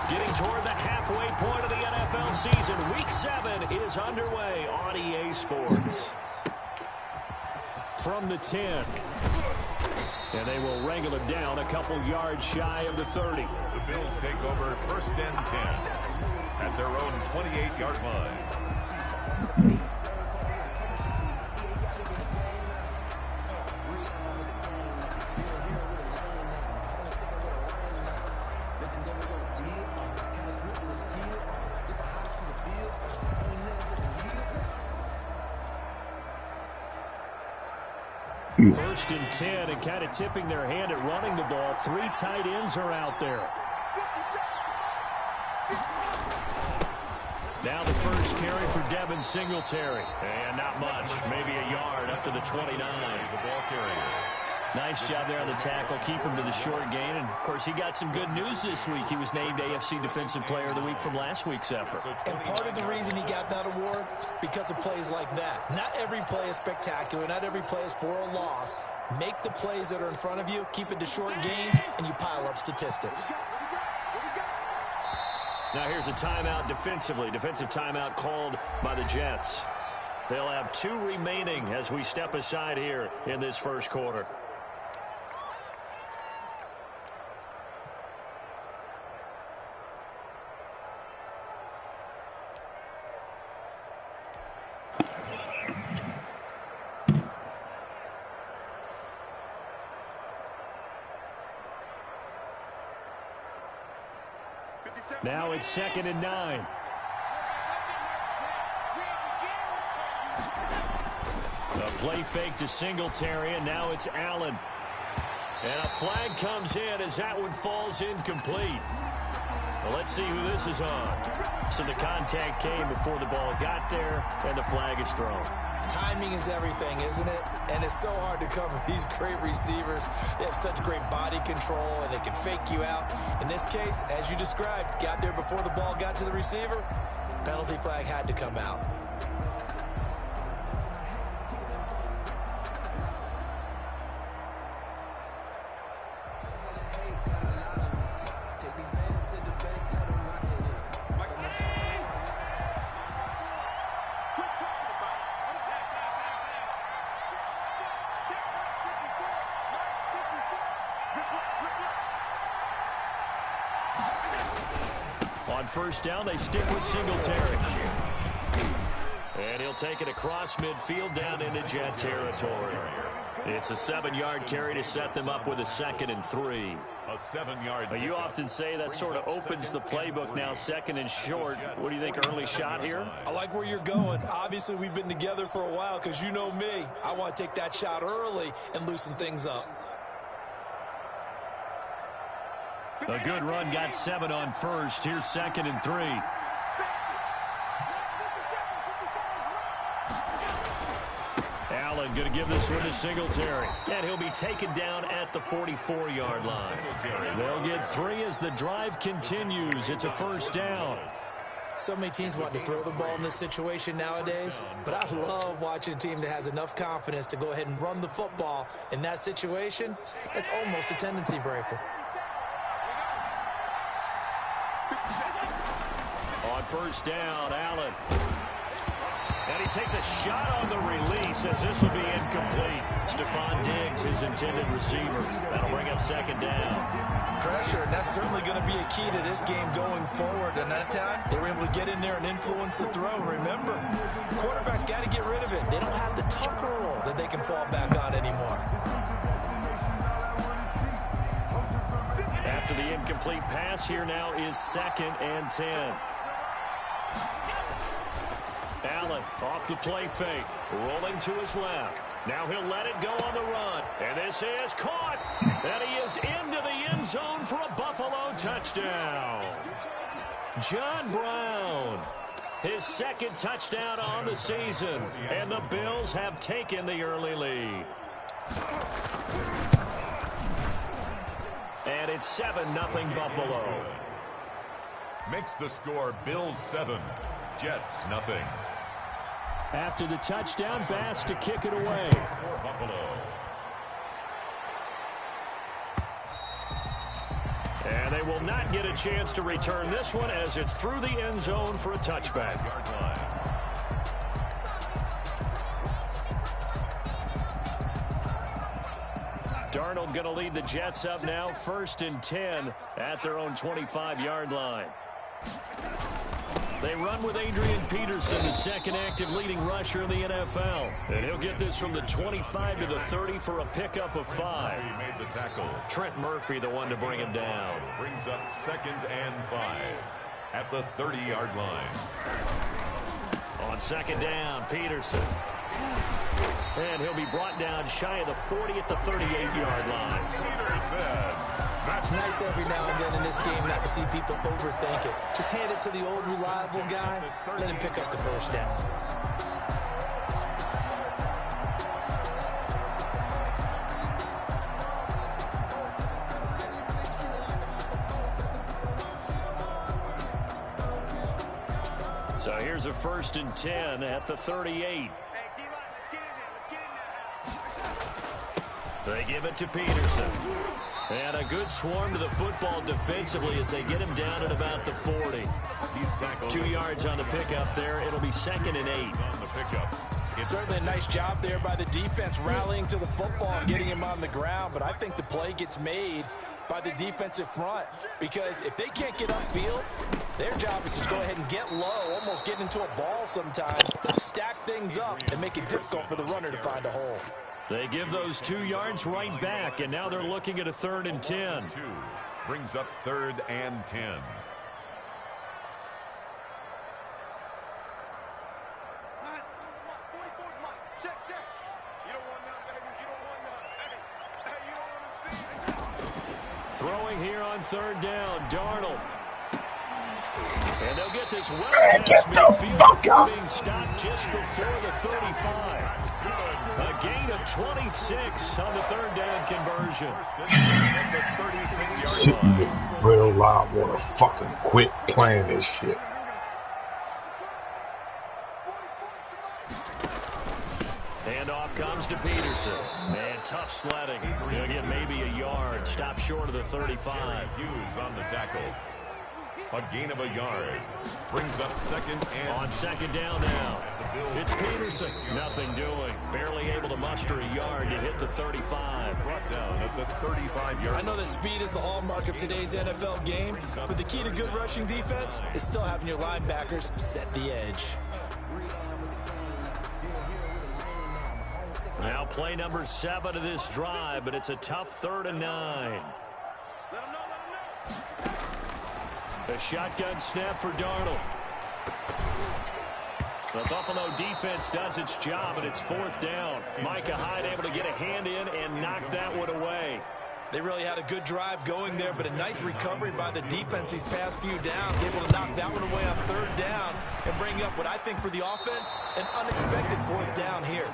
Getting toward the halfway point of the NFL season. Week 7 is underway on EA Sports. From the 10. And they will wrangle him down a couple yards shy of the 30. The Bills take over 1st and 10 at their own 28-yard line. First and 10, and kind of tipping their hand at running the ball. 3 tight ends are out there. Now the first carry for Devin Singletary. And not much, maybe a yard up to the 29. The ball carrier. Nice job there on the tackle. Keep him to the short gain. And, of course, he got some good news this week. He was named AFC Defensive Player of the Week from last week's effort. And part of the reason he got that award, because of plays like that. Not every play is spectacular. Not every play is for a loss. Make the plays that are in front of you, keep it to short gains, and you pile up statistics. Now here's a timeout defensively. Defensive timeout called by the Jets. They'll have 2 remaining as we step aside here in this first quarter. Now it's 2nd and 9. A play fake to Singletary, and now it's Allen. And a flag comes in as that one falls incomplete. Well, let's see who this is on. So the contact came before the ball got there, and the flag is thrown. Timing is everything, isn't it? And it's so hard to cover these great receivers. They have such great body control, and they can fake you out. In this case, as you described, got there before the ball got to the receiver. Penalty flag had to come out. On first down, they stick with Singletary. And he'll take it across midfield down into Jet territory. It's a 7-yard carry to set them up with a 2nd and 3. A 7-yard. You often say that sort of opens the playbook now, 2nd and short. What do you think, early shot here? I like where you're going. Obviously, we've been together for a while because you know me. I want to take that shot early and loosen things up. A good run, got 7 on first. Here's 2nd and 3. Allen going to give this one to Singletary. And he'll be taken down at the 44-yard line. They'll get 3 as the drive continues. It's a first down. So many teams want to throw the ball in this situation nowadays, but I love watching a team that has enough confidence to go ahead and run the football. In that situation, it's almost a tendency breaker. On first down, Allen. And he takes a shot on the release as this will be incomplete. Stephon Diggs, his intended receiver. That'll bring up 2nd down. Pressure, and that's certainly going to be a key to this game going forward. And that time, they were able to get in there and influence the throw. Remember, quarterbacks got to get rid of it. They don't have the Tucker rule that they can fall back on anymore. After the incomplete pass, here now is 2nd and 10. Allen off the play fake, rolling to his left. Now he'll let it go on the run. And this is caught. And he is into the end zone for a Buffalo touchdown. John Brown, his 2nd touchdown on the season. And the Bills have taken the early lead. And it's 7-0 Buffalo. Makes the score Bills 7, Jets nothing. After the touchdown, Bass to kick it away. For Buffalo. And they and will not get a chance to return this one as it's through the end zone for a touchback. Darnold going to lead the Jets up now, 1st and 10 at their own 25-yard line. They run with Adrian Peterson, the second active leading rusher in the NFL. And he'll get this from the 25 to the 30 for a pickup of 5. He made the tackle. Trent Murphy, the one to bring him down. Brings up 2nd and 5 at the 30-yard line. On 2nd down, Peterson. And he'll be brought down shy of the 40 at the 38-yard line. Peterson. It's nice every now and then in this game not to see people overthink it. Just hand it to the old reliable guy, let him pick up the first down. So here's a 1st and 10 at the 38. They give it to Peterson. And a good swarm to the football defensively as they get him down at about the 40. 2 yards on the pickup there. It'll be 2nd and 8. On the pickup. Certainly a nice job there by the defense rallying to the football and getting him on the ground. But I think the play gets made by the defensive front because if they can't get upfield, their job is to go ahead and get low, almost get into a ball sometimes, stack things up, and make it difficult for the runner to find a hole. They give those 2 yards right back, and now they're looking at a 3rd and 10. 2 brings up 3rd and 10. Throwing here on 3rd down, Darnold. And they'll get this well past midfield before being stopped just before the 35. A gain of 26 on the 3rd down conversion. Shit, you real loud want to fucking quit playing this shit. Handoff comes to Peterson. Man, tough sledding. He'll get maybe a yard. Stop short of the 35. Hughes on the tackle. A gain of a yard. Brings up 2nd and... On 2nd down now. It's Peterson. Nothing doing. Barely able to muster a yard to hit the 35. Brought down at the 35-yard line. I know that speed is the hallmark of today's NFL game, but the key to good rushing defense is still having your linebackers set the edge. Now play number 7 of this drive, but it's a tough 3rd and 9. A shotgun snap for Darnold. The Buffalo defense does its job, and it's 4th down. Micah Hyde able to get a hand in and knock that one away. They really had a good drive going there, but a nice recovery by the defense these past few downs, able to knock that one away on 3rd down and bring up what I think for the offense, an unexpected 4th down here.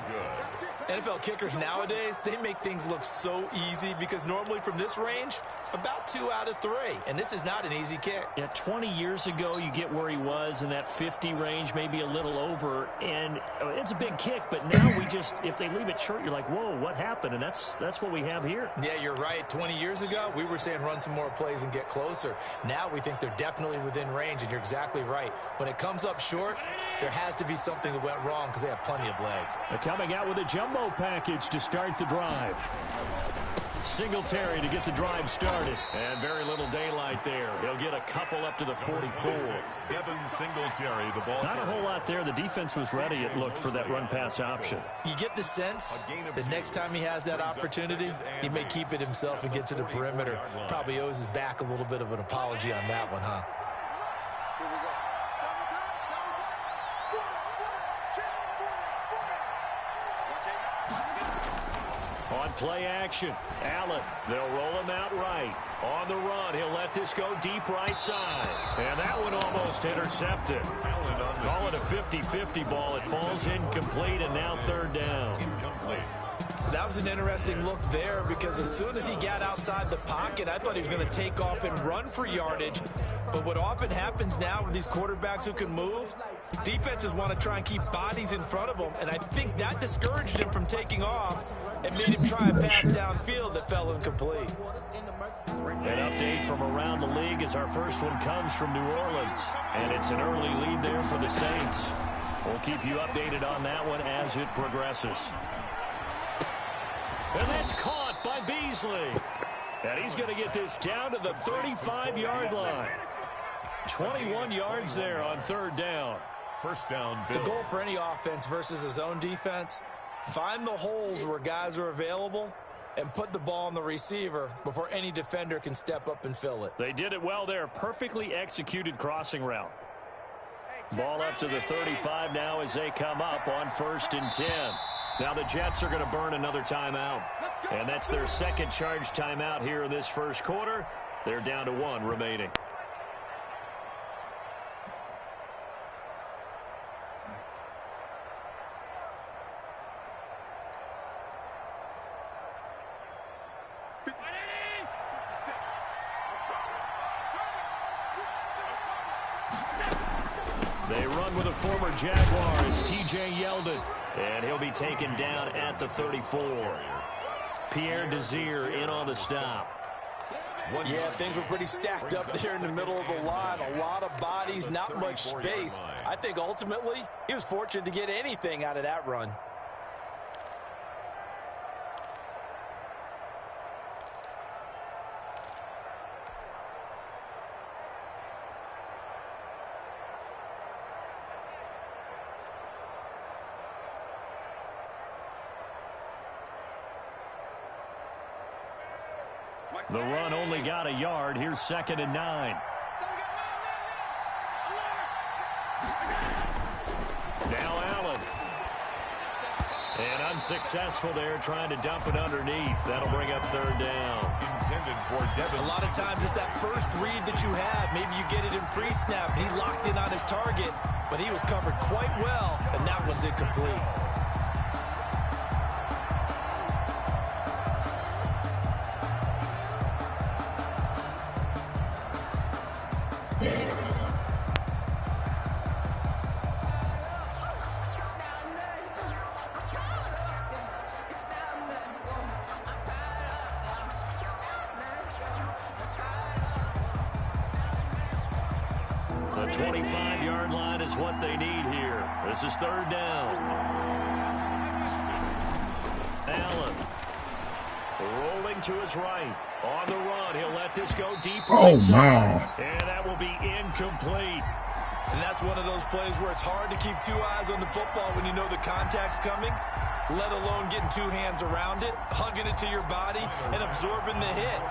NFL kickers nowadays, they make things look so easy because normally from this range, about 2 out of 3. And this is not an easy kick. Yeah, 20 years ago, you get where he was in that 50 range, maybe a little over. And it's a big kick, but now we just, if they leave it short, you're like, whoa, what happened? And that's what we have here. Yeah, you're right. 20 years ago, we were saying run some more plays and get closer. Now we think they're definitely within range, and you're exactly right. When it comes up short, there has to be something that went wrong because they have plenty of leg. They're coming out with a jumbo package to start the drive. Singletary to get the drive started. And very little daylight there. He'll get a couple up to the 44. Devin Singletary, the ball. Not a whole lot there. The defense was ready, it looked, for that run-pass option. You get the sense that next time he has that opportunity, he may keep it himself and get to the perimeter. Probably owes his back a little bit of an apology on that one, huh? On play action, Allen, they'll roll him out right. On the run, he'll let this go deep right side. And that one almost intercepted. Call it a 50-50 ball. It falls incomplete, and now 3rd down. That was an interesting look there because as soon as he got outside the pocket, I thought he was going to take off and run for yardage. But what often happens now with these quarterbacks who can move, defenses want to try and keep bodies in front of them, and I think that discouraged him from taking off and made him try a pass downfield that fell incomplete. An update from around the league as our first one comes from New Orleans. And it's an early lead there for the Saints. We'll keep you updated on that one as it progresses. And that's caught by Beasley. And he's going to get this down to the 35-yard line. 21 yards there on third down. First down, Bill. The goal for any offense versus a zone defense, find the holes where guys are available and put the ball on the receiver before any defender can step up and fill it. They did it well there. Perfectly executed crossing route. Ball up to the 35 now as they come up on 1st and 10. Now the Jets are going to burn another timeout. And that's their second charge timeout here in this first quarter. They're down to 1 remaining. They run with a former Jaguar. It's T.J. Yeldon. And he'll be taken down at the 34. Pierre Desir in on the stop. Yeah, things were pretty stacked up there in the middle of the line. A lot of bodies, not much space. I think ultimately he was fortunate to get anything out of that run. The run only got a yard. Here's 2nd and 9. Now Allen. And unsuccessful there, trying to dump it underneath. That'll bring up 3rd down. Intended for Devin. A lot of times it's that first read that you have. Maybe you get it in pre-snap. He locked in on his target, but he was covered quite well, and that one's incomplete. The 25-yard line is what they need here. This is 3rd down. Allen rolling to his right. On the run, he'll let this go deep right side. And that will be incomplete. And that's one of those plays where it's hard to keep 2 eyes on the football when you know the contact's coming, let alone getting 2 hands around it, hugging it to your body, and absorbing the hit.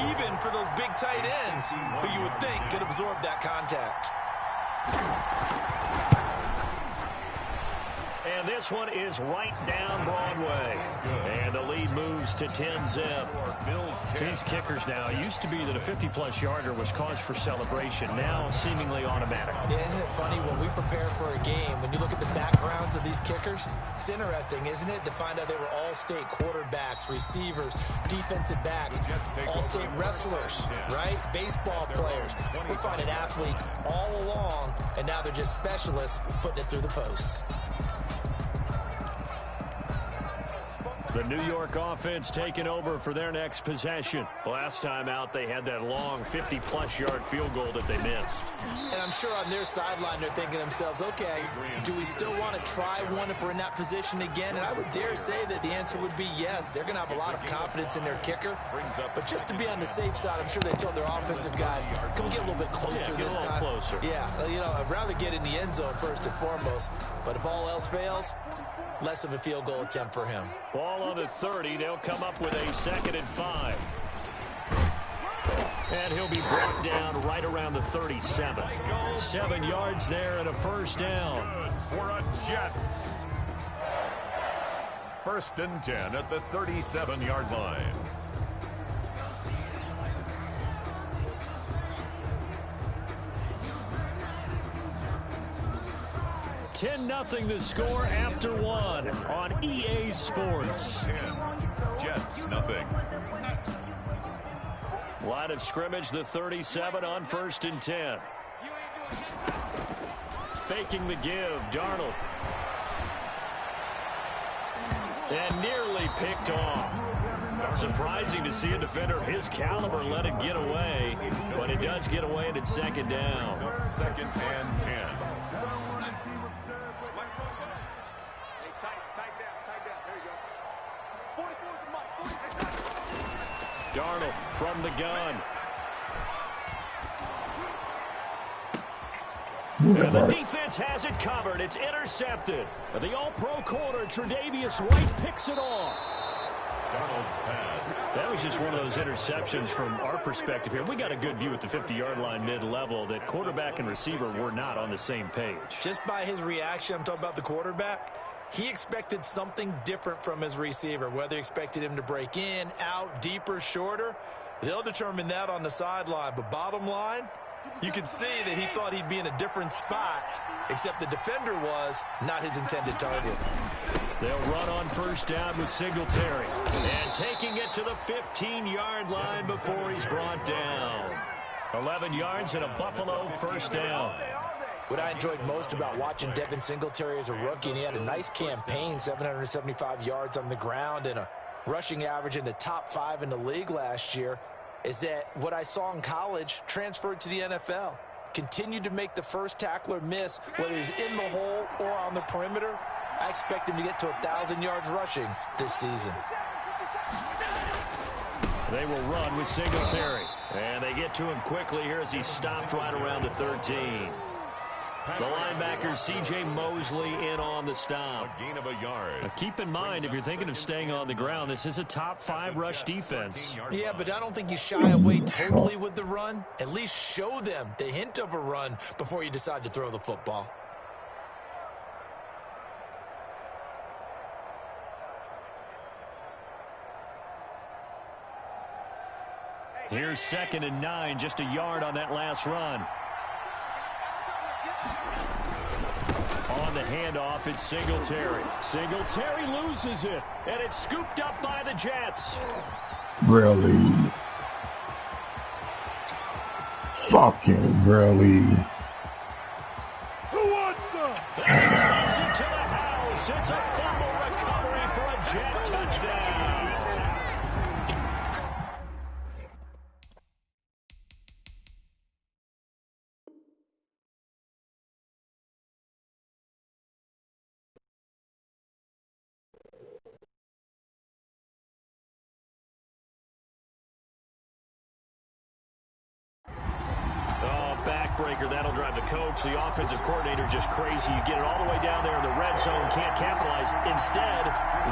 Even for those big tight ends who you would think could absorb that contact. And this one is right down Broadway. And the lead moves to 10-zip. These kickers now, used to be that a 50-plus yarder was cause for celebration. Now seemingly automatic. Yeah, isn't it funny when we prepare for a game, when you look at the backgrounds of these kickers, it's interesting, isn't it, to find out they were all-state quarterbacks, receivers, defensive backs, all-state wrestlers, right? Baseball players. We're finding athletes all along, and now they're just specialists putting it through the posts. The New York offense taking over for their next possession. Last time out, they had that long 50-plus yard field goal that they missed. And I'm sure on their sideline, they're thinking to themselves, okay, do we still want to try one if we're in that position again? And I would dare say that the answer would be yes. They're going to have a lot of confidence in their kicker. But just to be on the safe side, I'm sure they told their offensive guys, can we get a little bit closer this time? Closer. Yeah, you know, I'd rather get in the end zone first and foremost. But if all else fails, less of a field goal attempt for him. Ball on the 30. They'll come up with a 2nd and 5. And he'll be brought down right around the 37. 7 yards there and a 1st down. For a Jets. 1st and 10 at the 37-yard line. Nothing the score after 1 on EA Sports. 10. Jets, nothing. Line of scrimmage, the 37 on 1st and 10. Faking the give, Darnold. And nearly picked off. Surprising to see a defender of his caliber let it get away, but it does get away and it's second down. Second and 10. Darnold from the gun. And the defense has it covered. It's intercepted. The all-pro corner, Tre'Davious White, picks it off. Darnold's pass. That was just one of those interceptions from our perspective here. We got a good view at the 50-yard line mid-level that quarterback and receiver were not on the same page. Just by his reaction, I'm talking about the quarterback, he expected something different from his receiver. Whether he expected him to break in, out, deeper, shorter, they'll determine that on the sideline. But bottom line, you can see that he thought he'd be in a different spot, except the defender was not his intended target. They'll run on first down with Singletary. And taking it to the 15-yard line before he's brought down. 11 yards and a Buffalo first down. What I enjoyed most about watching Devin Singletary as a rookie, and he had a nice campaign, 775 yards on the ground and a rushing average in the top 5 in the league last year, is that what I saw in college transferred to the NFL. Continued to make the first tackler miss, whether he's in the hole or on the perimeter. I expect him to get to 1,000 yards rushing this season. They will run with Singletary. And they get to him quickly here as he stopped right around the 13. The linebacker, C.J. Mosley, in on the stop. A gain of a yard. Now keep in mind, if you're thinking of staying on the ground, this is a top 5 rush defense. Yeah, but I don't think you shy away totally with the run. At least show them the hint of a run before you decide to throw the football. Here's 2nd and 9, just a yard on that last run. On the handoff, it's Singletary. Singletary loses it, and it's scooped up by the Jets. Really? Fucking really? Who wants some? And he takes it to the house. It's a fumble recovery for a Jet touchdown. Backbreaker, that'll drive the coach, the offensive coordinator, just crazy. You get it all the way down there in the red zone, can't capitalize. Instead,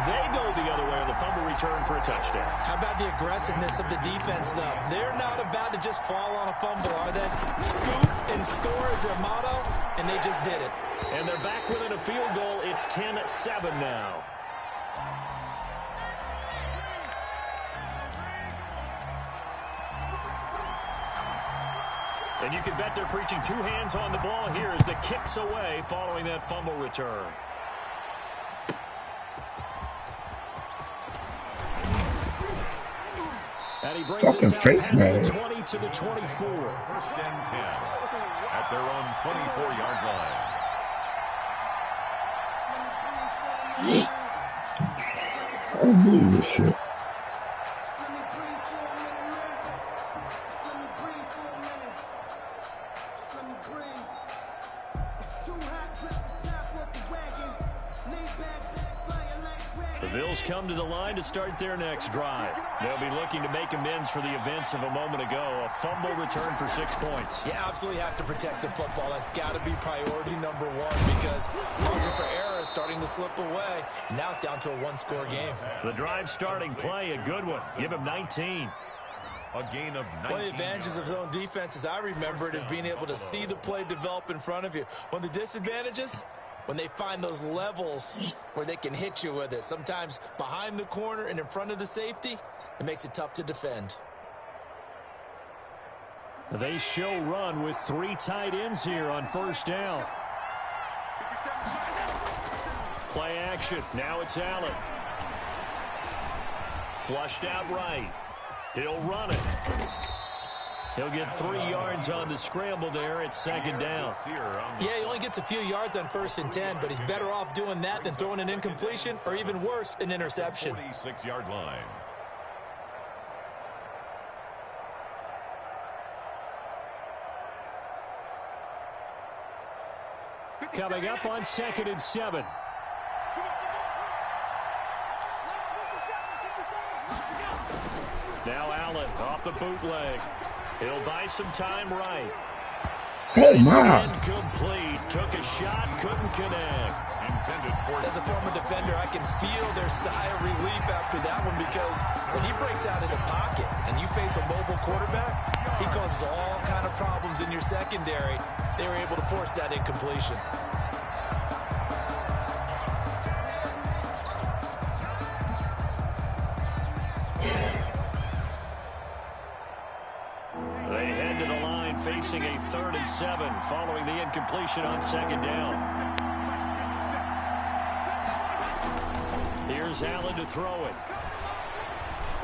they go the other way on the fumble return for a touchdown. How about the aggressiveness of the defense, though? They're not about to just fall on a fumble, are they? Scoop and score is their motto, and they just did it. And they're back within a field goal. It's 10-7 now. And you can bet they're preaching 2 hands on the ball here as the kick's away following that fumble return. And he brings us out past the 20 to the 24. First and 10 at their own 24-yard line. I don't believe this shit. The Bills come to the line to start their next drive. They'll be looking to make amends for the events of a moment ago. A fumble return for 6 points. You absolutely have to protect the football. That's got to be priority number 1 because margin for error is starting to slip away. And now it's down to a 1-score game. The drive starting play, a good one. Give him 19. A gain of 19. One of the advantages of zone defense, as I remember it, is being able to see the play develop in front of you. One of the disadvantages, when they find those levels where they can hit you with it. Sometimes behind the corner and in front of the safety, it makes it tough to defend. They show run with 3 tight ends here on first down. Play action. Now it's Allen. Flushed out right. He'll run it. He'll get 3 yards on the scramble there. It's 2nd down. Yeah, he only gets a few yards on 1st and 10, but he's better off doing that than throwing an incompletion or even worse, an interception. 46-yard line. Coming up on 2nd and 7. Now Allen off the bootleg. He'll buy some time right. Oh, my. Incomplete. Took a shot, couldn't connect. As a former defender, I can feel their sigh of relief after that one, because when he breaks out of the pocket and you face a mobile quarterback, he causes all kind of problems in your secondary. They were able to force that incompletion. They head to the line facing a 3rd and 7 following the incompletion on 2nd down. Here's Allen to throw it.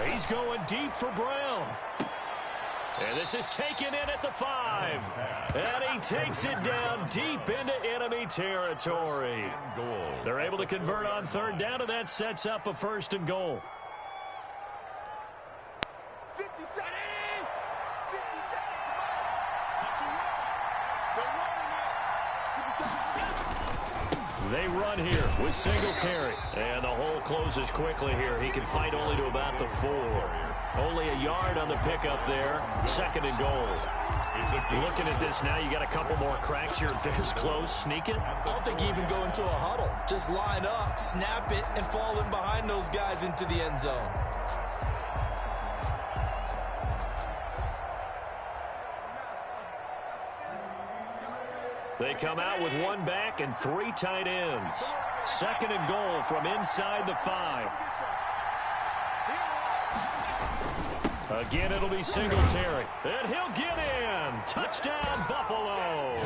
He's going deep for Brown. And this is taken in at the 5. And he takes it down deep into enemy territory. They're able to convert on 3rd down, and that sets up a 1st and goal. They run here with Singletary. And the hole closes quickly here. He can fight only to about the 4. Only a yard on the pickup there. 2nd and goal. Looking at this now, you got a couple more cracks here this close. Sneak it? I don't think you even go into a huddle. Just line up, snap it, and fall in behind those guys into the end zone. They come out with 1 back and 3 tight ends. 2nd and goal from inside the 5. Again, it'll be Singletary. And he'll get in. Touchdown, Buffalo.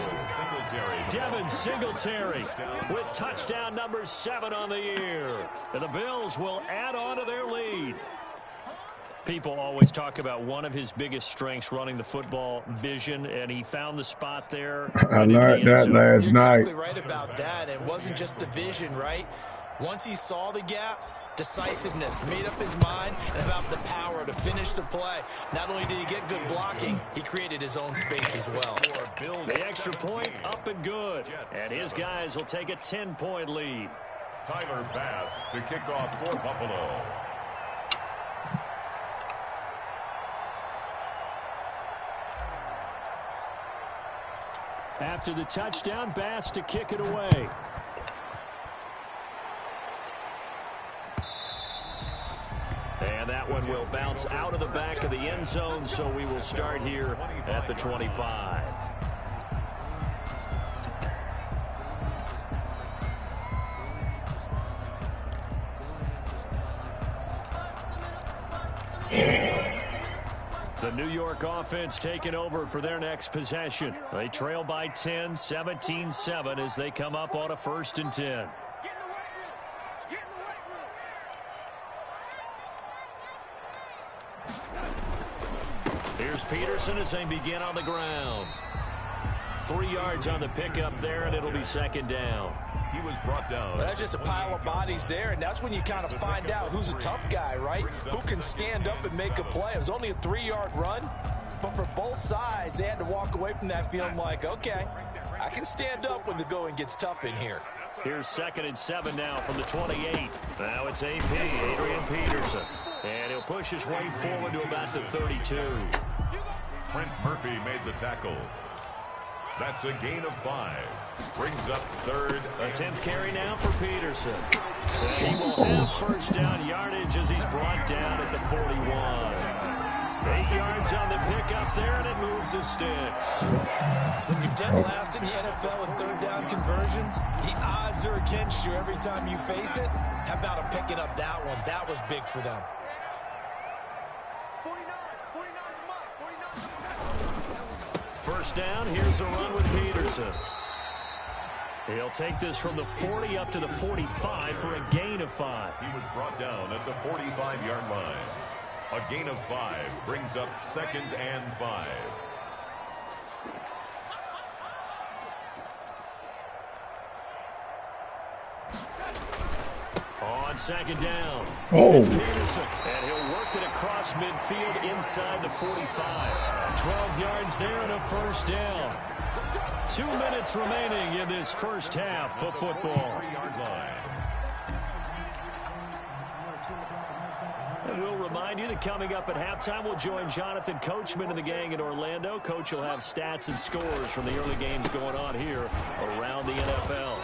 Devin Singletary with touchdown number 7 on the year. And the Bills will add on to their lead. People always talk about one of his biggest strengths running the football, vision, and he found the spot there. I learned that last You're night. exactly right about that. It wasn't just the vision, right? Once he saw the gap, decisiveness, made up his mind, and about the power to finish the play. Not only did he get good blocking, he created his own space as well. The extra point up and good. And his guys will take a 10-point lead. Tyler Bass to kick off for Buffalo. After the touchdown, Bass to kick it away. And that one will bounce out of the back of the end zone, so we will start here at the 25. The New York offense taking over for their next possession. They trail by 10, 17-7 as they come up on a 1st and 10. Here's Peterson as they begin on the ground. 3 yards on the pickup there, and it'll be 2nd down. He was brought down. That's just a pile of bodies there, and that's when you kind of find out who's a tough guy, right? Who can stand up and make a play. It was only a 3-yard run, but for both sides, they had to walk away from that feeling like, okay, I can stand up when the going gets tough in here. Here's 2nd and 7 now from the 28. Now it's AP, Adrian Peterson. And he'll push his way forward to about the 32. Trent Murphy made the tackle. That's a gain of 5. Brings up 3rd. A 10th carry now for Peterson. And he will have 1st down yardage as he's brought down at the 41. 8 yards on the pickup there, and it moves the sticks. When you're dead last in the NFL in 3rd down conversions, the odds are against you every time you face it. How about him picking up that one? That was big for them. 1st down, here's a run with Peterson. He'll take this from the 40 up to the 45 for a gain of 5. He was brought down at the 45-yard line. A gain of 5 brings up 2nd and 5. On 2nd down. Oh. It's Peterson, and he'll work it across midfield inside the 45. 12 yards there and a 1st down. 2 minutes remaining in this first half of football. And we'll remind you that coming up at halftime, we'll join Jonathan Coachman and the gang in Orlando. Coach will have stats and scores from the early games going on here around the NFL.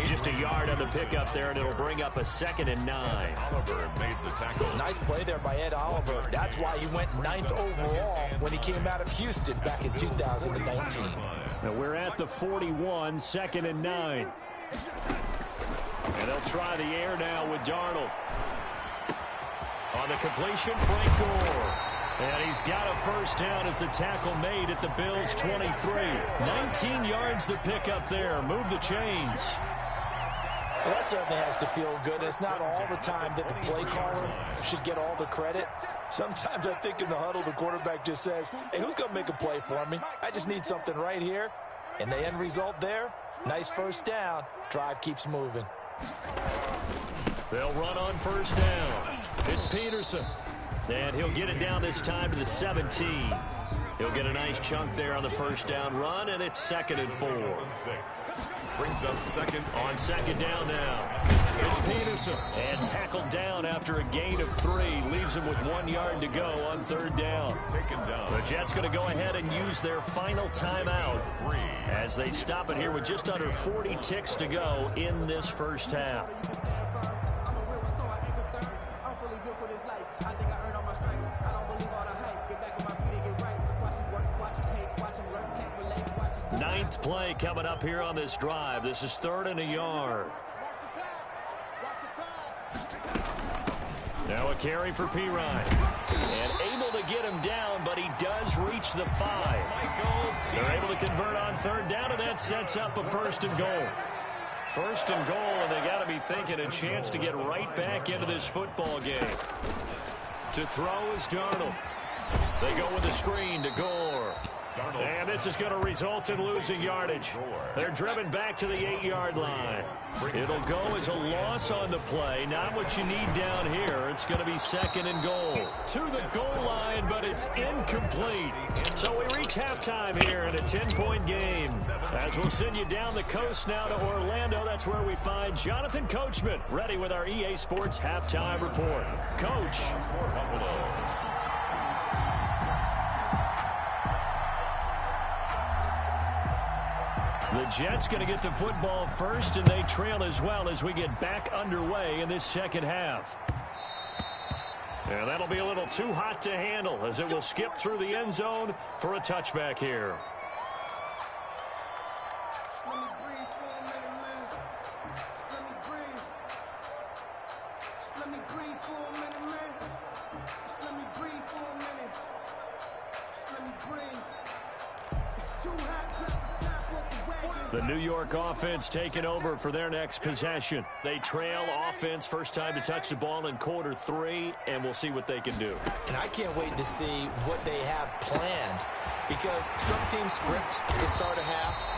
Just a yard on the pickup there, and it'll bring up a 2nd and 9. Oliver made the tackle. Nice play there by Ed Oliver. That's why he went 9th overall when he came out of Houston back in 2019. Now we're at the 41, 2nd and 9. And they'll try the air now with Darnold. On the completion, Frank Gore. And he's got a first down as a tackle made at the Bills' 23. 19 yards to pick up there. Move the chains. Well, that certainly has to feel good. It's not all the time that the play caller should get all the credit. Sometimes I think in the huddle, the quarterback just says, hey, who's going to make a play for me? I just need something right here. And the end result there, nice first down. Drive keeps moving. They'll run on first down. It's Peterson. And he'll get it down this time to the 17. He'll get a nice chunk there on the first down run, and it's 2nd and 4. Brings up on 2nd down now. It's Peterson. And tackled down after a gain of 3. Leaves him with 1 yard to go on 3rd down. Taken down. The Jets going to go ahead and use their final timeout as they stop it here with just under 40 ticks to go in this first half. Ninth play coming up here on this drive. This is 3rd and a yard. Now a carry for Pirine. And able to get him down, but he does reach the 5. They're able to convert on 3rd down, and that sets up a 1st and goal. 1st and goal, and they got to be thinking a chance to get right back into this football game. To throw is Darnold. They go with a screen to Gore. And this is going to result in losing yardage. They're driven back to the 8-yard line. It'll go as a loss on the play. Not what you need down here. It's going to be 2nd and goal. To the goal line, but it's incomplete. So we reach halftime here in a 10-point game. As we'll send you down the coast now to Orlando, that's where we find Jonathan Coachman, ready with our EA Sports halftime report. Coach. The Jets going to get the football first, and they trail as well as we get back underway in this second half. And that'll be a little too hot to handle as it will skip through the end zone for a touchback here. The New York offense taking over for their next possession. They trail offense, first time to touch the ball in quarter 3, and we'll see what they can do. And I can't wait to see what they have planned, because some teams script to start a half.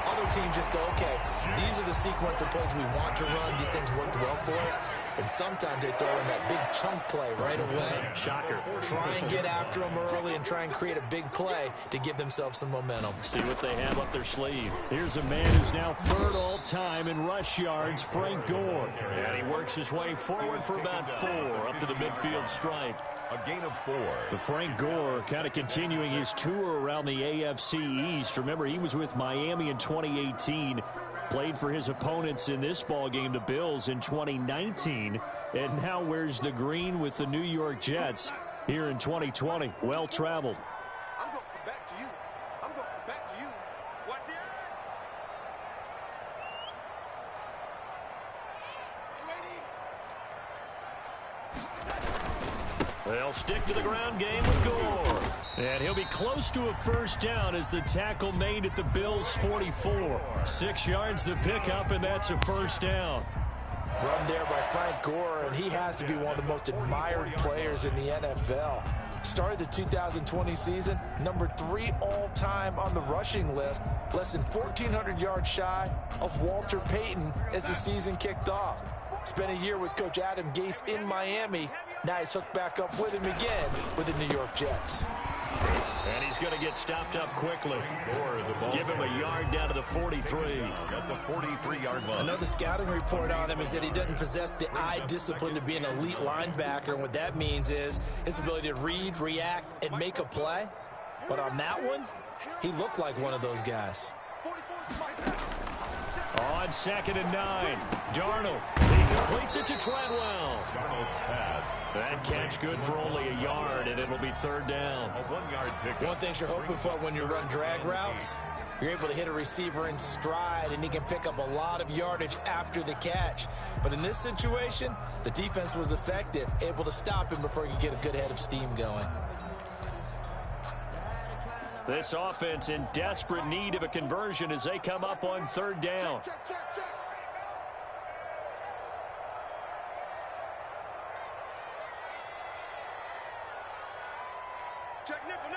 Other teams just go, okay, these are the sequence of plays we want to run. These things worked well for us. And sometimes they throw in that big chunk play right away. Shocker. Try and get after them early and try and create a big play to give themselves some momentum. See what they have up their sleeve. Here's a man who's now 3rd all-time in rush yards, Frank Gore. And he works his way forward for about 4 up to the midfield stripe. A gain of 4. But Frank Gore kind of continuing his tour around the AFC East. Remember, he was with Miami in 2018. Played for his opponents in this ballgame, the Bills, in 2019. And now wears the green with the New York Jets here in 2020. Well-traveled. I'm going to come back to you. I'm going to come back to you. Watch the They'll stick to the ground game with Gore. And he'll be close to a first down as the tackle made at the Bills' 44. 6 yards to pick up, and that's a first down. Run there by Frank Gore, and he has to be one of the most admired players in the NFL. Started the 2020 season, number 3 all-time on the rushing list, less than 1,400 yards shy of Walter Payton as the season kicked off. Spent a year with Coach Adam Gase in Miami. Now he's hooked back up with him again with the New York Jets. And he's going to get stopped up quickly. Give him a yard down to the 43. At the 43-yard line. I know the scouting report on him is that he doesn't possess the eye discipline to be an elite linebacker. And what that means is his ability to read, react, and make a play. But on that one, he looked like one of those guys. On 2nd and 9, Darnold. He completes it to Treadwell. Darnold's pass. That catch good for only a yard, and it'll be 3rd down. A 1-yard pickup. One thing you're hoping for when you run drag routes, you're able to hit a receiver in stride, and he can pick up a lot of yardage after the catch. But in this situation, the defense was effective, able to stop him before he could get a good head of steam going. This offense in desperate need of a conversion as they come up on 3rd down. Check. Check nickel.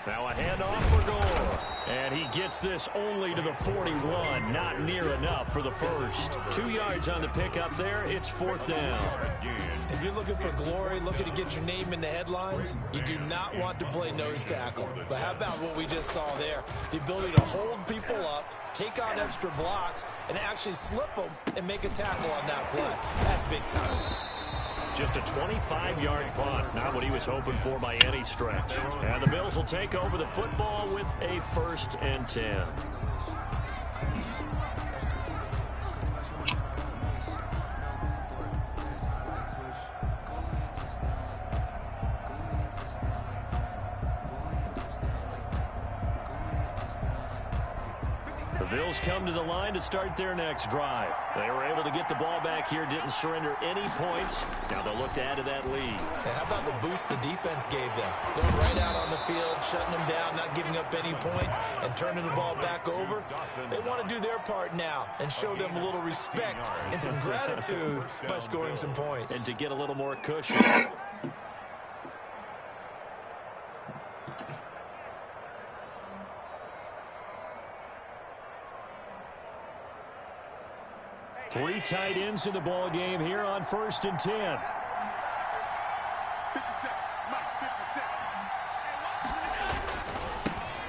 Now a handoff for Gore. And he gets this only to the 41. Not near enough for the first. 2 yards on the pickup there. It's 4th down. If you're looking for glory, looking to get your name in the headlines, you do not want to play nose tackle. But how about what we just saw there? The ability to hold people up, take on extra blocks, and actually slip them and make a tackle on that play. That's big time. Just a 25-yard punt. Not what he was hoping for by any stretch. And the Bills will take over the football with a 1st and 10. The Bills come to the line to start their next drive. They were able to get the ball back here, didn't surrender any points. Now they'll look to add to that lead. And how about the boost the defense gave them? Going right out on the field, shutting them down, not giving up any points, and turning the ball back over. They want to do their part now and show them a little respect and some gratitude by scoring some points. And to get a little more cushion. Three tight ends in the ball game here on 1st and 10. 50 seconds. Mike, 50 seconds.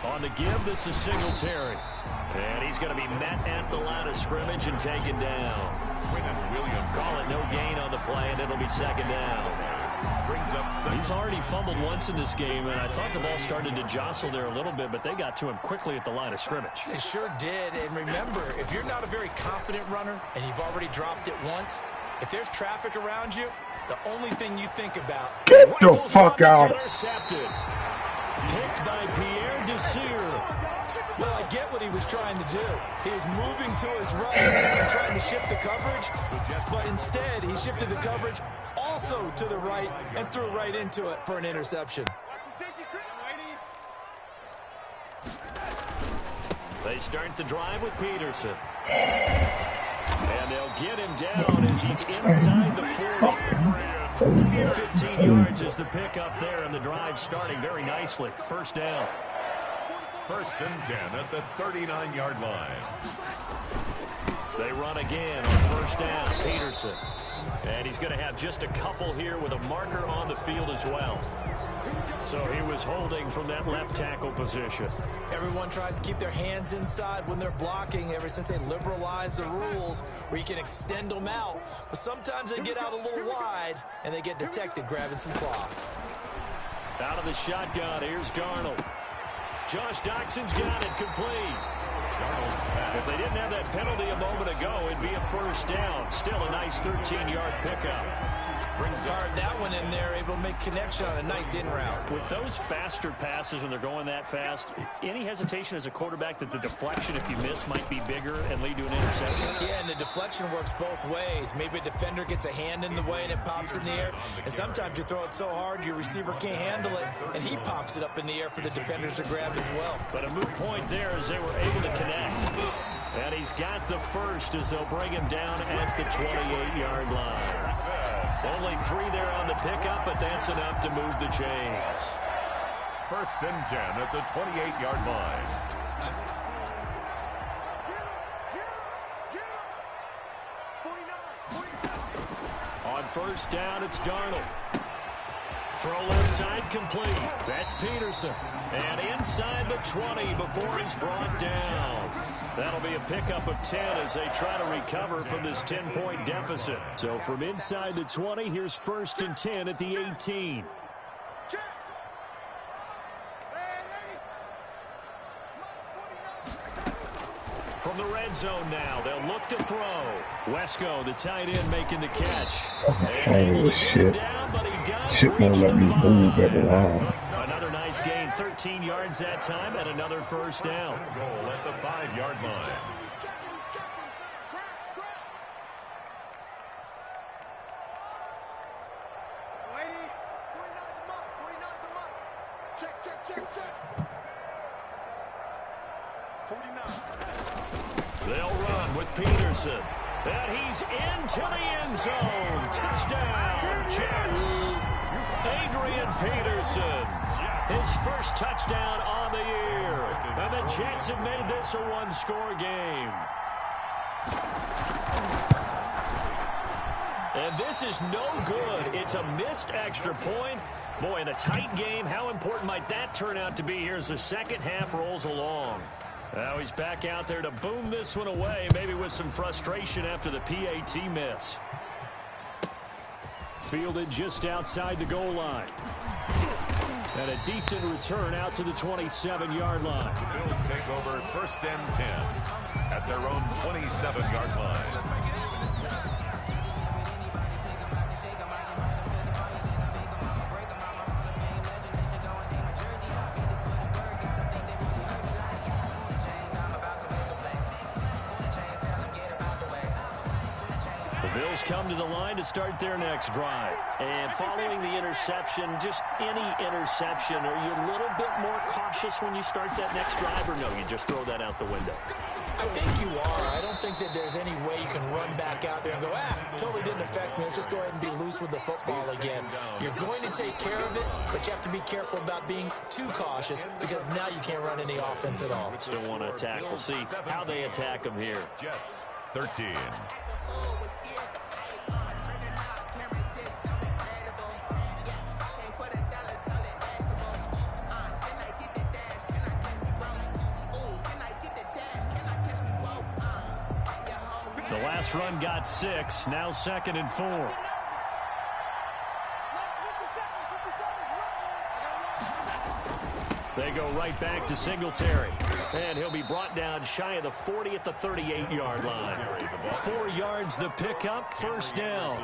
On the give, this is Singletary. And he's going to be met at the line of scrimmage and taken down. Call it no gain on the play, and it'll be 2nd down. He's already fumbled once in this game, and I thought the ball started to jostle there a little bit, but they got to him quickly at the line of scrimmage. They sure did, and remember, if you're not a very confident runner and you've already dropped it once, if there's traffic around you, the only thing you think about... Get the fuck out. Intercepted. Picked by Pierre Desir. Well, I get what he was trying to do. He was moving to his right and trying to shift the coverage, but instead he shifted the coverage also to the right and threw right into it for an interception. They start the drive with Peterson. And they'll get him down as he's inside the 40. 15 yards is the pickup there, and the drive starting very nicely. 1st down. 1st and 10 at the 39-yard line. They run again on 1st down. Peterson. And he's going to have just a couple here with a marker on the field as well. So he was holding from that left tackle position. Everyone tries to keep their hands inside when they're blocking ever since they liberalized the rules where you can extend them out. But sometimes they get out a little wide and they get detected grabbing some cloth. Out of the shotgun, here's Darnold. Josh Doxson's got it complete. If they didn't have that penalty a moment ago, it'd be a 1st down. Still a nice 13-yard pickup. Fired that one in there, able to make connection on a nice in route. With those faster passes when they're going that fast, any hesitation as a quarterback that the deflection, if you miss, might be bigger and lead to an interception? Yeah, and the deflection works both ways. Maybe a defender gets a hand in the way and it pops in the air. And sometimes you throw it so hard your receiver can't handle it, and he pops it up in the air for the defenders to grab as well. But a moot point there as they were able to connect. And he's got the first as they'll bring him down at the 28-yard line. Only 3 there on the pickup, but that's enough to move the chains. 1st and 10 at the 28-yard line. On first down, it's Darnold. Throw left side complete. That's Peterson. And inside the 20 before he's brought down. That'll be a pickup of 10 as they try to recover from this 10-point deficit. So from inside the 20, here's 1st and 10 at the 18. From the red zone now, they'll look to throw. Wesco, the tight end, making the catch. Oh, shit. Shit won't let me move at the line. Another nice gain, 13 yards that time, and another first down. Goal at the 5-yard line. They'll run with Peterson. And he's into the end zone. Touchdown, Jets. Adrian Peterson. His first touchdown on the year. And the Jets have made this a one-score game. And this is no good. It's a missed extra point. Boy, in a tight game, how important might that turn out to be here as the second half rolls along? Now he's back out there to boom this one away, maybe with some frustration after the PAT miss. Fielded just outside the goal line. And a decent return out to the 27-yard line. The Bills take over 1st and 10 at their own 27-yard line. Bills come to the line to start their next drive. And following the interception, just any interception, are you a little bit more cautious when you start that next drive, or no, you just throw that out the window? I think you are. I don't think that there's any way you can run back out there and go, totally didn't affect me. Let's just go ahead and be loose with the football again. You're going to take care of it, but you have to be careful about being too cautious because now you can't run any offense at all. Still want to attack. We'll see how they attack them here. Jets 13. The last run got 6, now 2nd and 4. They go right back to Singletary. And he'll be brought down shy of the 40 at the 38-yard line. 4 yards the pickup, first down.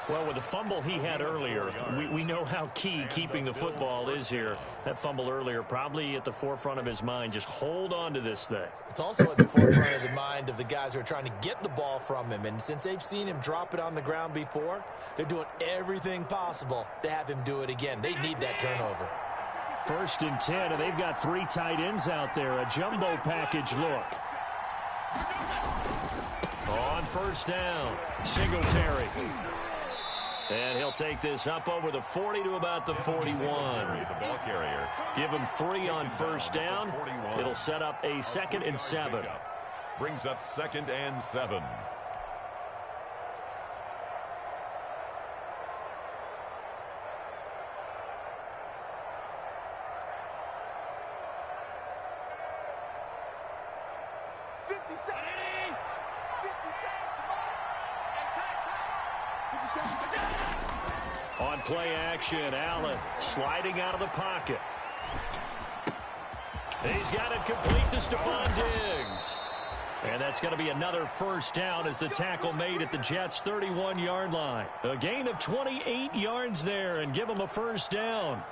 Well, with the fumble he had earlier, we know how key keeping the football is here. That fumble earlier probably at the forefront of his mind. Just hold on to this thing. It's also at the forefront of the mind of the guys who are trying to get the ball from him. And since they've seen him drop it on the ground before, they're doing everything possible to have him do it again. They need that turnover. 1st and 10, and they've got 3 tight ends out there. A jumbo package look. On first down, Singletary. And he'll take this up over the 40 to about the 41. The ball carrier. Give him 3 on first down. It'll set up a 2nd and 7. Brings up 2nd and 7. On play action, Allen sliding out of the pocket. He's got it complete to Stephon Diggs. And that's going to be another first down as the tackle made at the Jets' 31-yard line. A gain of 28 yards there and give them a first down.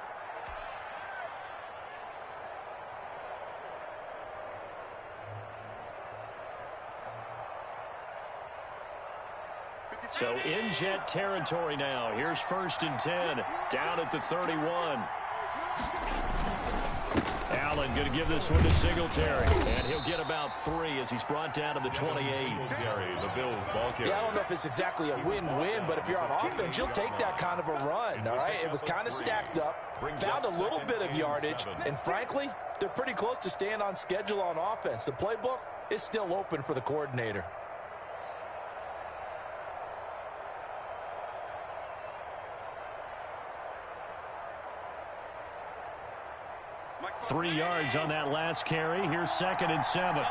So in Jet territory now. Here's 1st and 10. Down at the 31. Allen going to give this one to Singletary. And he'll get about 3 as he's brought down to the 28. The Bills ball carrier. Yeah, I don't know if it's exactly a win-win, but if you're on offense, you'll take that kind of a run, all right? It was kind of stacked up, found a little bit of yardage, and frankly, they're pretty close to staying on schedule on offense. The playbook is still open for the coordinator. 3 yards on that last carry. Here's 2nd and 7.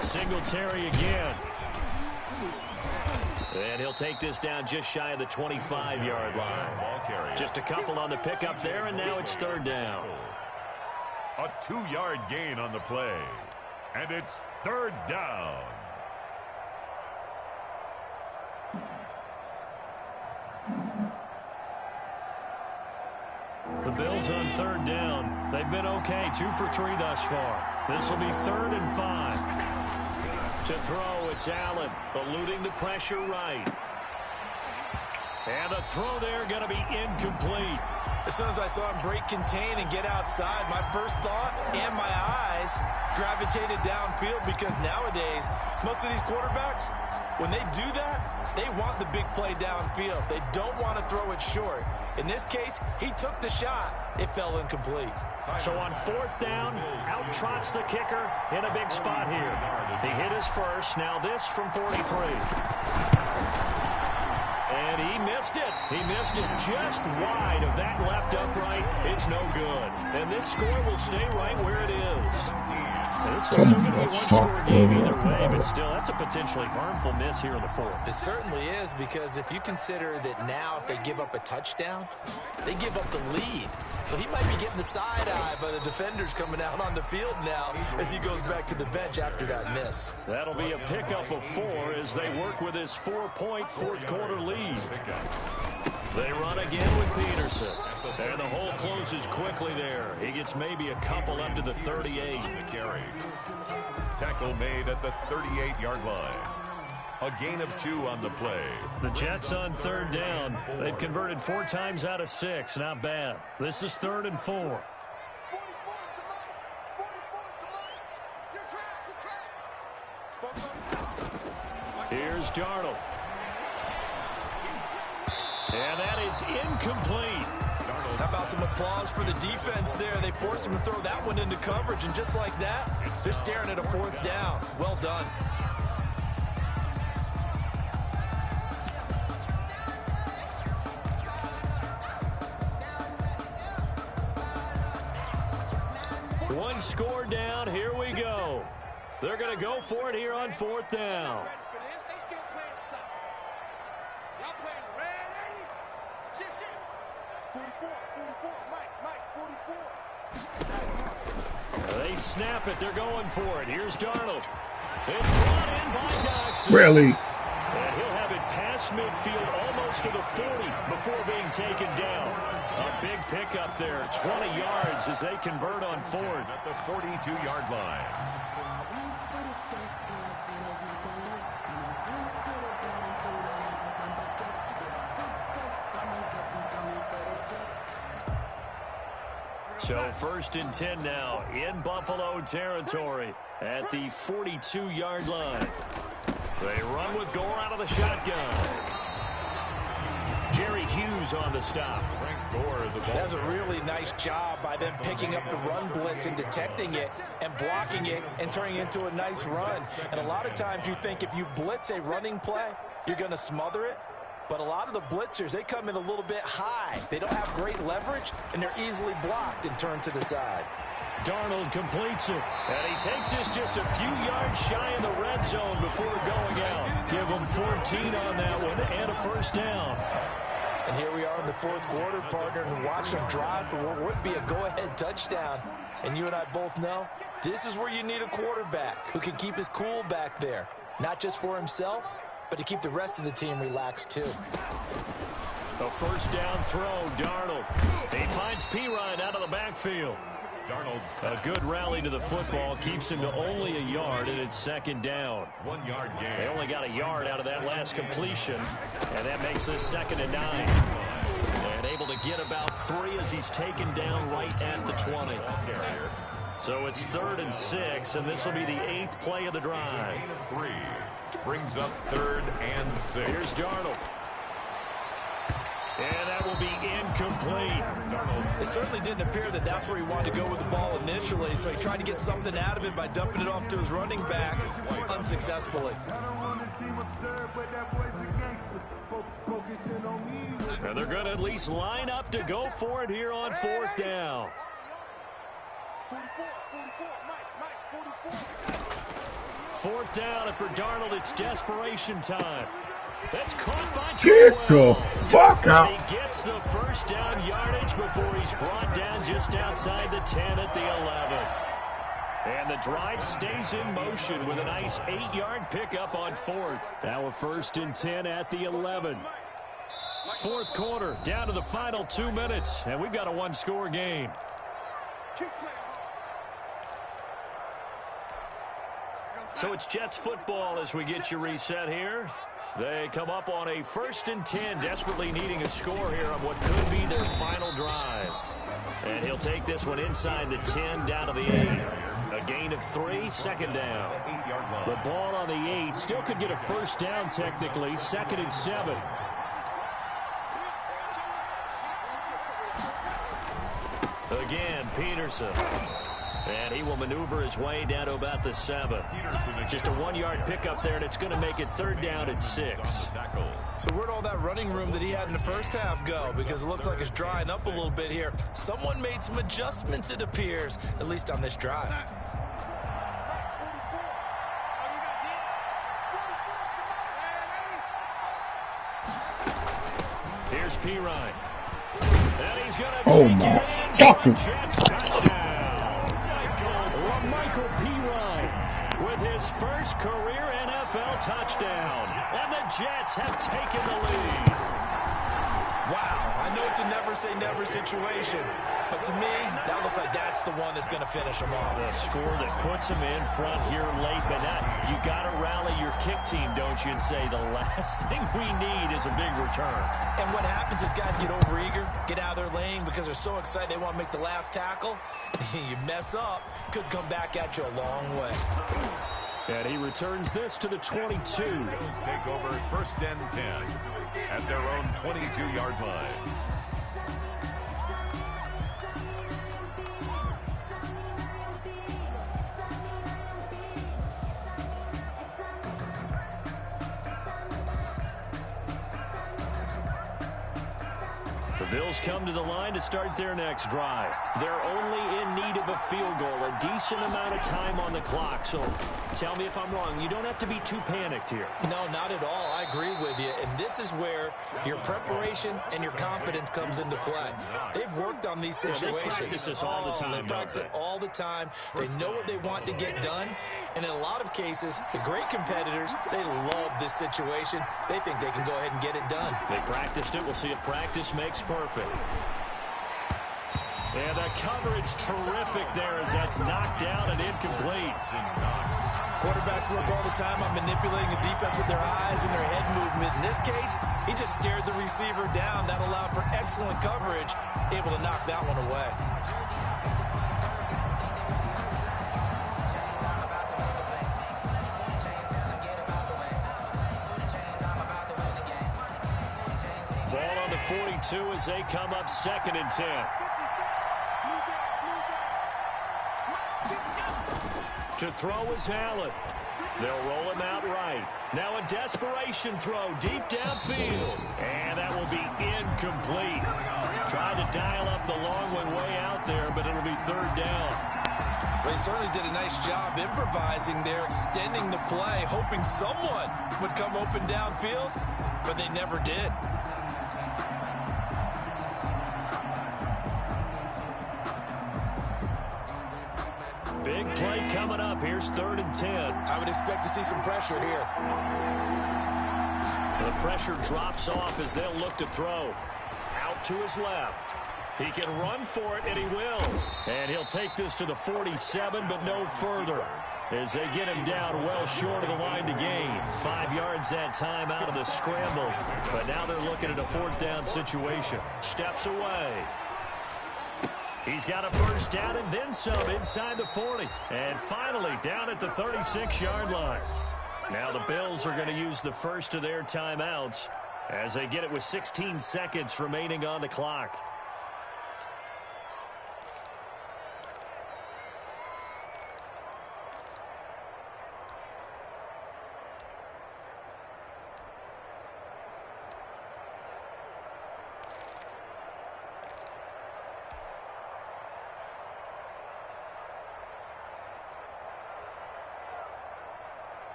Singletary again. And he'll take this down just shy of the 25-yard line. Just a couple on the pickup there, and now it's 3rd down. A 2-yard gain on the play. And it's 3rd down. The Bills on 3rd down. They've been okay, 2 for 3 thus far. This will be 3rd and 5. To throw, it's Allen, eluding the pressure right. And the throw there going to be incomplete. As soon as I saw him break contain and get outside, my first thought and my eyes gravitated downfield, because nowadays, most of these quarterbacks, when they do that, they want the big play downfield. They don't want to throw it short. In this case, he took the shot. It fell incomplete. So on 4th down, out trots the kicker in a big spot here. He hit his first. Now this from 43. And he missed it. He missed it just wide of that left upright. It's no good. And this score will stay right where it is. And this is still going to be a one-score game either way, but still, that's a potentially harmful miss here in the 4th. It certainly is, because if you consider that now if they give up a touchdown, they give up the lead. So he might be getting the side eye, but a defender's coming out on the field now as he goes back to the bench after that miss. That'll be a pickup of 4 as they work with his 4-point 4th quarter lead. They run again with Peterson. And the hole closes quickly there. He gets maybe a couple up to the 38. Tackle made at the 38-yard line. A gain of 2 on the play. The Jets on 3rd down. They've converted 4 times out of 6. Not bad. This is 3rd and 4. Here's Darnold. And that is incomplete. How about some applause for the defense there? They forced him to throw that one into coverage, and just like that, they're staring at a 4th down. Well done. One score down. Here we go. They're going to go for it here on 4th down. They snap it. They're going for it. Here's Darnold. It's brought in by Doxson. Really? And he'll have it past midfield almost to the 40 before being taken down. A big pickup there. 20 yards as they convert on 4th. At the 42-yard line. So 1st and 10 now in Buffalo territory at the 42-yard line. They run with Gore out of the shotgun. Jerry Hughes on the stop. That's a really nice job by them picking up the run blitz and detecting it and blocking it and turning it into a nice run. And a lot of times you think if you blitz a running play, you're going to smother it. But a lot of the blitzers, they come in a little bit high. They don't have great leverage, and they're easily blocked and turned to the side. Darnold completes it, and he takes this just a few yards shy in the red zone before going out. Give him 14 on that one and a 1st down. And here we are in the 4th quarter, partner, and watch them drive for what would be a go-ahead touchdown. And you and I both know this is where you need a quarterback who can keep his cool back there, not just for himself, but to keep the rest of the team relaxed too. A 1st down throw, Darnold. He finds Pirine out of the backfield. Darnold's a good rally to the football, keeps him to only a yard, and it's 2nd down. 1 yard gain. They only got a yard out of that last completion, and that makes this 2nd and 9. And able to get about 3 as he's taken down right at the 20. So it's 3rd and 6, and this will be the 8th play of the drive. 3 brings up 3rd and 6. Here's Darnold. And that will be incomplete. It certainly didn't appear that that's where he wanted to go with the ball initially, so he tried to get something out of it by dumping it off to his running back unsuccessfully. And they're going to at least line up to go for it here on fourth down. 4th down, and for Darnold, it's desperation time. That's caught by Get the fuck out. He gets the first down yardage before he's brought down just outside the 10 at the 11. And the drive stays in motion with a nice 8-yard pickup on 4th. Now a 1st and 10 at the 11. 4th quarter, down to the final 2 minutes, and we've got a one-score game. So it's Jets football as we get you reset here. They come up on a 1st and 10, desperately needing a score here on what could be their final drive. And he'll take this one inside the 10, down to the 8. A gain of 3, 2nd down. The ball on the 8, still could get a first down technically, 2nd and 7. Again, Peterson. And he will maneuver his way down to about the 7. Just a 1-yard pickup there, and it's going to make it 3rd down and 6. So where'd all that running room that he had in the first half go? Because it looks like it's drying up a little bit here. Someone made some adjustments, it appears, at least on this drive. Here's Pirine. And he's going to Oh my fucking. Michael Pirine with his first career NFL touchdown. And the Jets have taken the lead. Wow, I know it's a never-say-never situation, but to me, that looks like that's the one that's going to finish them off. The score that puts them in front here late, but now you got to rally your kick team, don't you, and say the last thing we need is a big return. And what happens is guys get overeager, get out of their lane because they're so excited they want to make the last tackle. You mess up, could come back at you a long way. And he returns this to the 22. Bills take over 1st and 10 at their own 22-yard line. The Bills come to the line to start their next drive. They're only in need of a field goal, a decent amount of time on the clock. So tell me if I'm wrong. You don't have to be too panicked here. No, not at all. I agree with you. And this is where your preparation and your confidence comes into play. They've worked on these situations. They practice this all the time. They practice it all the time. They know what they want to get done. And in a lot of cases, the great competitors, they love this situation. They think they can go ahead and get it done. They practiced it. We'll see if practice makes perfect. And the coverage terrific there as that's knocked down and incomplete. Quarterbacks work all the time on manipulating the defense with their eyes and their head movement. In this case, he just stared the receiver down. That allowed for excellent coverage, able to knock that one away. Ball on the 42 as they come up 2nd and 10. To throw is Allen. They'll roll him out right. Now a desperation throw deep downfield. And that will be incomplete. Tried to dial up the long one way out there, but it'll be 3rd down. They certainly did a nice job improvising there, extending the play, hoping someone would come open downfield, but they never did. Big play coming up. Here's 3rd and 10. I would expect to see some pressure here. The pressure drops off as they'll look to throw. Out to his left. He can run for it, and he will. And he'll take this to the 47, but no further, as they get him down well short of the line to gain. 5 yards that time out of the scramble. But now they're looking at a 4th down situation. Steps away. He's got a first down and then some inside the 40. And finally down at the 36-yard line. Now the Bills are going to use the first of their timeouts As they get it with 16 seconds remaining on the clock.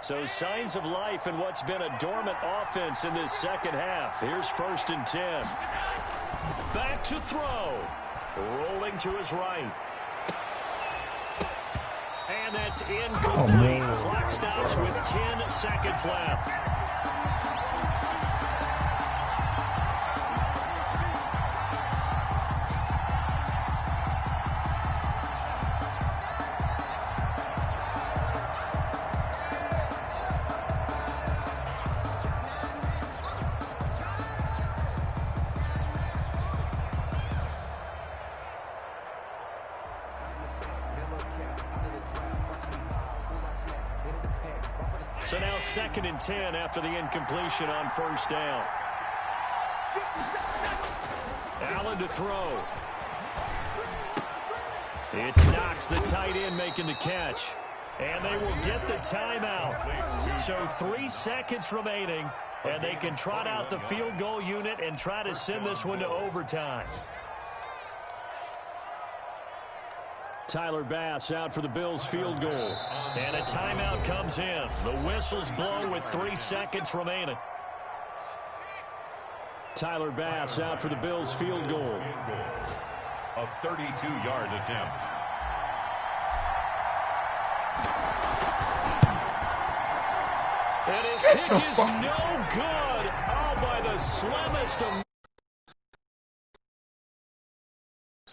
So signs of life in what's been a dormant offense in this second half. Here's 1st and 10. Back to throw. Rolling to his right. And that's incomplete. Clock stops with 10 seconds left. So now 2nd and 10 after the incompletion on 1st down. Allen to throw. It's Knox, the tight end, making the catch. And they will get the timeout. So 3 seconds remaining, and they can trot out the field goal unit and try to send this one to overtime. Tyler Bass out for the Bills field goal. And a timeout comes in. The whistles blow with 3 seconds remaining. Tyler Bass out for the Bills field goal. A 32-yard attempt. And his kick is no good. Oh, by the slimmest of